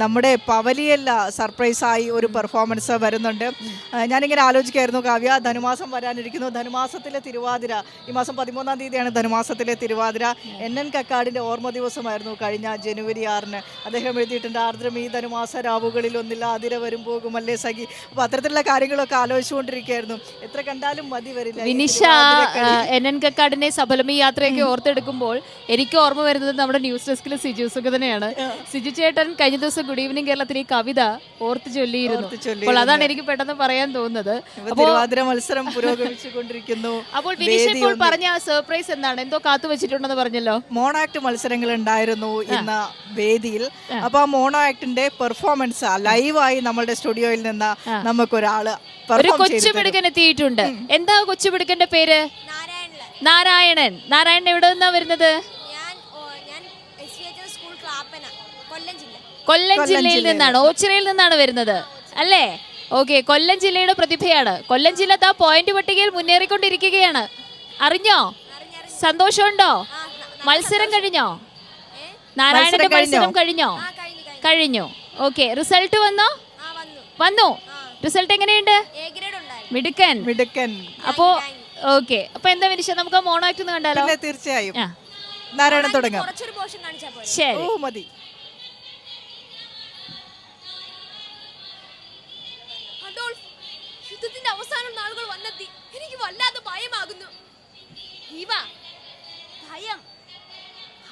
നമ്മുടെ പവലിയല്ല സർപ്രൈസായി ഒരു പെർഫോമൻസ് വരുന്നുണ്ട്. ഞാനിങ്ങനെ ആലോചിക്കായിരുന്നു കാവ്യ, ധനുമാസം വരാനിരിക്കുന്നു. ധനുമാസത്തിലെ തിരുവാതിര ഈ മാസം 13-ാം തീയതിയാണ് ധനുമാസത്തിലെ തിരുവാതിര. NN കക്കാടിൻ്റെ ഓർമ്മ ദിവസമായിരുന്നു കഴിഞ്ഞ ജനുവരി 6-ന്. അദ്ദേഹം എഴുതിയിട്ടുണ്ട്, ആർദ്രം ഈ ധനുമാസ രാവുകളിൽ ഒന്നില്ല അതിര വരും പോകുമല്ലേ സഖി. അപ്പോൾ അത്തരത്തിലുള്ള കാര്യങ്ങളൊക്കെ ആലോചിച്ചുകൊണ്ടിരിക്കുകയായിരുന്നു. എത്ര കണ്ടാലും മതി വരില്ല. വിനിഷ NN കക്കാടിനെ സഫലമീ യാത്രയൊക്കെ ഓർത്തെടുക്കുമ്പോൾ എനിക്ക് ഓർമ്മ വരുന്നത് നമ്മുടെ ന്യൂസ് ഡെസ്കിലെ സിജു സുഗതനെയാണ്. സിജു ചേട്ടൻ കഴിഞ്ഞ ദിവസം ഗുഡ് ഈവനിങ് കേരളത്തിൽ ഈ കവിത ഓർത്ത് ചൊല്ലിയിരുന്നു. അപ്പോൾ അതാണ് എനിക്ക് പെട്ടെന്ന് പറയാൻ തോന്നുന്നത്. തിരുവാതിര മത്സരം പുരോഗമിച്ചുകൊണ്ടിരിക്കുന്നു. അപ്പോൾ വിനിഷ ഇപ്പോൾ പറഞ്ഞ സർപ്രൈസ് എന്താണ്? എന്തോ കാത്തു വെച്ചിട്ടുണ്ടെന്ന് പറഞ്ഞല്ലോ. മോണോ ആക്ട് മത്സരങ്ങൾ ഉണ്ടായിരുന്നു ഇന്ന് വേദിയിൽ. അപ്പൊ ആ മോണോ ആക്ടിന്റെ പെർഫോമൻസ് ലൈവായി നമ്മളുടെ സ്റ്റുഡിയോയിൽ നിന്ന് നമുക്കൊരാള് ഒരു കൊച്ചുമിടുക്കൻ എത്തിയിട്ടുണ്ട്. എന്താ കൊച്ചുമിടുക്കന്റെ പേര്? നാരായണൻ. നാരായണൻ എവിടെ നിന്നാ വരുന്നത്? കൊല്ലം ജില്ലയിൽ നിന്നാണ്, ഓച്ചിറയിൽ നിന്നാണ് വരുന്നത് അല്ലേ? ഓക്കെ, കൊല്ലം ജില്ലയുടെ പ്രതിഭയാണ്. കൊല്ലം ജില്ല പോയിന്റ് പട്ടികയിൽ മുന്നേറിക്കൊണ്ടിരിക്കുകയാണ്. അറിഞ്ഞോ? സന്തോഷമുണ്ടോ? മത്സരം കഴിഞ്ഞോ? നാരായണന്റെ മത്സരം കഴിഞ്ഞോ? കഴിഞ്ഞു. ഓക്കെ, റിസൾട്ട് വന്നു. റിസൾട്ട് എങ്ങനെയുണ്ട്? മിടുക്കൻ. അപ്പോ ഓക്കെ, അപ്പൊ എന്താ വിനിഷ, നമുക്ക് മോണോ ആക്ട് ഒന്ന് കണ്ടാലോ? തീർച്ചയായും. നാരായണൻ തുടങ്ങാം. ശരി, മതി. യുദ്ധത്തിന്റെ അവസാന നാളുകൾ വന്നെത്തി. എനിക്ക് വല്ലാതെ ഭയമാകുന്നു. ഭയം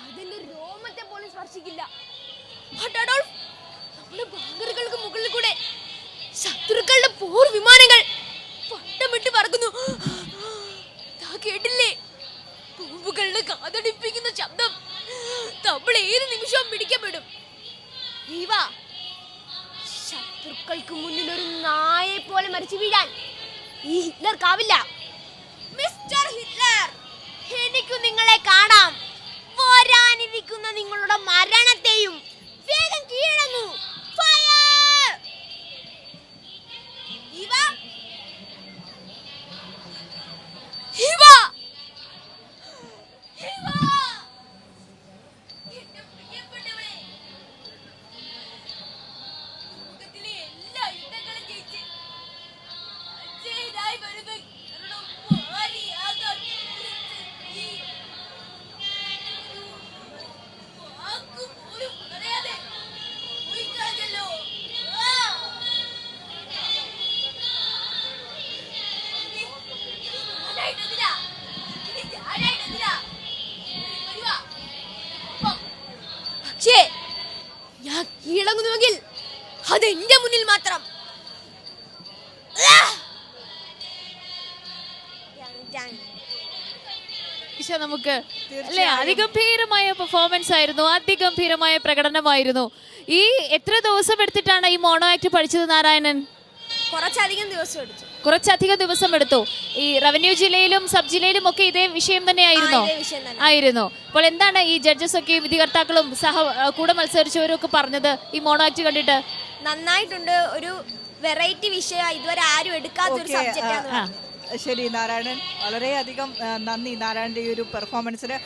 അതിന്റെ രോമത്തെ പോലും സ്പർശിക്കില്ല. നമ്മുടെ ബാങ്കറുകൾക്ക് മുകളിൽ കൂടെ ശത്രുക്കളുടെ പോർ വിമാനങ്ങൾ വട്ടമിട്ട് പറക്കുന്നു. കേട്ടില്ലേ? പൂവുകളുടെ കാതടിപ്പിക്കുന്ന ശബ്ദം. നമ്മൾ ഏത് നിമിഷവും പിടിക്കപ്പെടും. ശത്രുക്കൾക്ക് മുന്നിൽ ഒരു നായെ പോലെ മരിച്ചു വീഴാൻ ഈ ഹിറ്റ്ലർക്കാവില്ല. മിസ്റ്റർ ഹിറ്റ്ലർ, എനിക്ക് നിങ്ങളെ കാണാം. വരാനിരിക്കുന്ന നിങ്ങളുടെ മരണത്തെയും വേഗം കീഴടങ്ങൂ. ഫയർ! പക്ഷേ ഞാൻ കീഴടങ്ങുന്നുവെങ്കിൽ അത് എന്റെ മുന്നിൽ മാത്രം. നമുക്ക് അല്ലേ, അതിഗംഭീരമായ പെർഫോമൻസ് ആയിരുന്നു, അതിഗംഭീരമായ പ്രകടനമായിരുന്നു. ഈ എത്ര ദിവസം എടുത്തിട്ടാണ് ഈ മോണോ ആക്ട് പഠിച്ചത് നാരായണൻ? കുറച്ചധികം ദിവസം എടുത്തു. ഈ റവന്യൂ ജില്ലയിലും സബ് ജില്ലയിലും ഒക്കെ ഇതേ വിഷയം തന്നെ ആയിരുന്നു. അപ്പോൾ എന്താണ് ഈ ജഡ്ജസ് ഒക്കെ വിധികർത്താക്കളും കൂടെ മത്സരിച്ചവരും ഒക്കെ പറഞ്ഞത് ഈ മോണോ ആക്ട് കണ്ടിട്ട്? നന്നായിട്ടുണ്ട്. ഒരു വെറൈറ്റി വിഷയം, ഇതുവരെ ആരും എടുക്കാത്ത ഒരു സബ്ജക്റ്റാണ്. ശരി നാരായണൻ, വളരെയധികം നന്ദി നാരായണന്റെ ഈ ഒരു പെർഫോമൻസിന്.